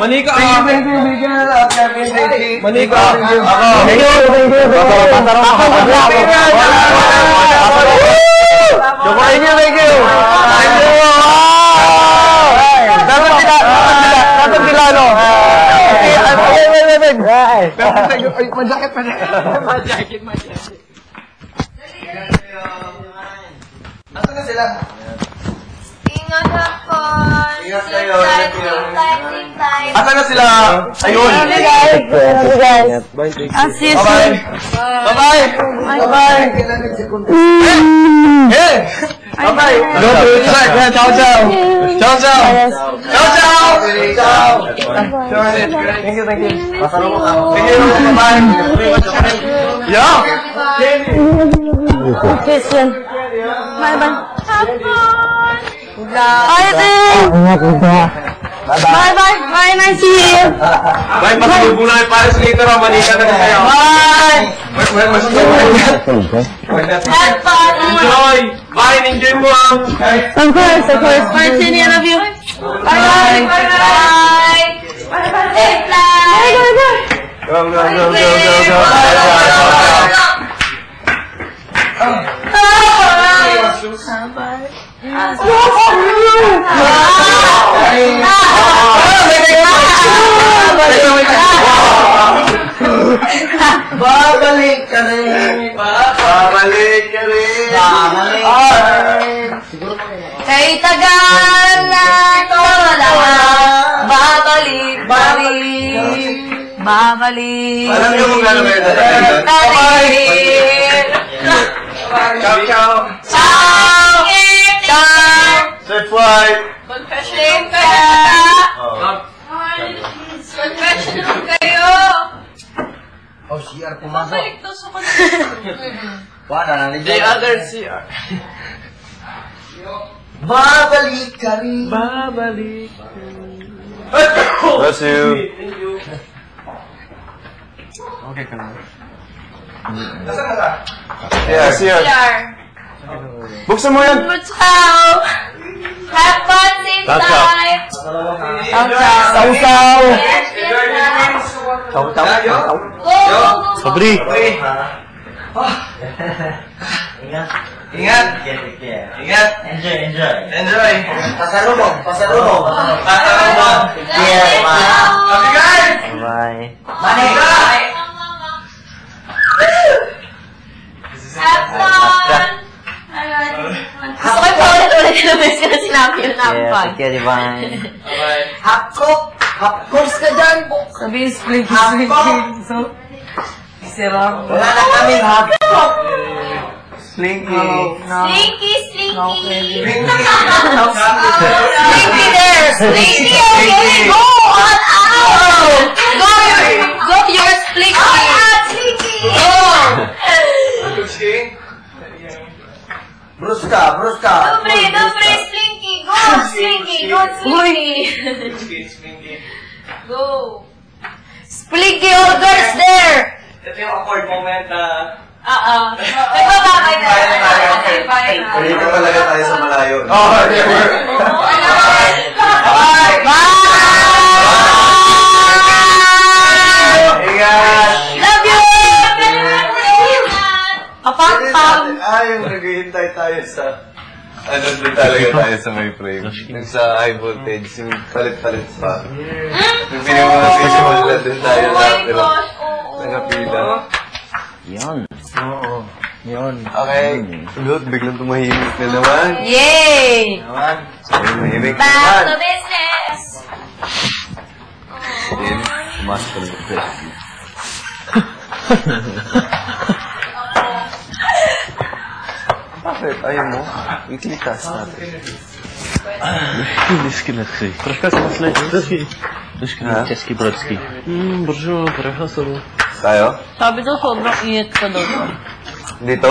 Manika! Thank you, Manika! Thank you! Thank you! Dapat sila, ano? Majakit. Nasaan na sila? Ingat hapon! Ingat kayo. Sleep tight. Asan na sila? Ayun. I'll see you Bye-bye. soon. Bye-bye. Bye-bye. Hey! Bye-bye. Ciao, ciao. Ciao, ciao. Ciao, ciao. Ciao. Thank you. Pasalubong ako. Thank you. Bye-bye. Yeah. Christian. Bye-bye. Hapon! Bye-bye. Bye, nice to see you. Bye, pasalubong na yung Paris later. Manika na kayo. Bye! Have fun! Enjoy! Bye! Enjoy mo ang... Of course. Martin, I love you. Bye-bye. Bye-bye. Safe flight. Go. Babalik ka rin. Kay tagal na wala. Babalik. Alam niyo kung gano'n kayo dadaling. Ciao. Safe flight. Confession kayo. Oh, CR pumasok. Balik daw sa kanila. Wala na. The other CR. Babalik ka rin. Bless you. Okay ka lang. Nasaan na ka? Yeah, CR. Buksan mo yan. Ciao. Have fun, safe flight. Sausaw. Go. Sabri. Ingat. Enjoy. Pasalubong. Happy guys. Bye. Manika. Have fun. Gusto ko yung paulit-ulit na miss ka na sinabi yun na ang fun. Take care, Divine. Hapkos ka dyan. Sabi yung splinky. So, sira. Wala na kaming hapkos. Slinky. Slinky. Slinky. Slinky there. Slinky, okay. Go on out. Go your Slinky. Go. Bruska. Dobre, Slinky. Go, Slinky. Go. Slinky, all girls there. Ito yung awkward moment na... Nagbabakay na. Bye. Hindi ka talaga tayo sa malayo. Never. Bye. Ingat. Love you. Kapang-pang. Yung naghihintay tayo sa... Ano doon talaga tayo sa may frame. Yung sa high voltage, yung palit-palit pa. Yung pinag-visual na doon tayo sa nagapila. Yun. Oo. Yun. Okay. Look, biglang tumahimik na naman. Yay! Tumahimik na Back naman. to business. Then, pumasok ka ng press. Bakit? Ayaw mo? Weekly task natin. Близкий нахуй. Профессор Слайдовский. Чешский Бродский. Буржуа, профессор. Tayo? Sabi daw sobrang init ka daw. Dito?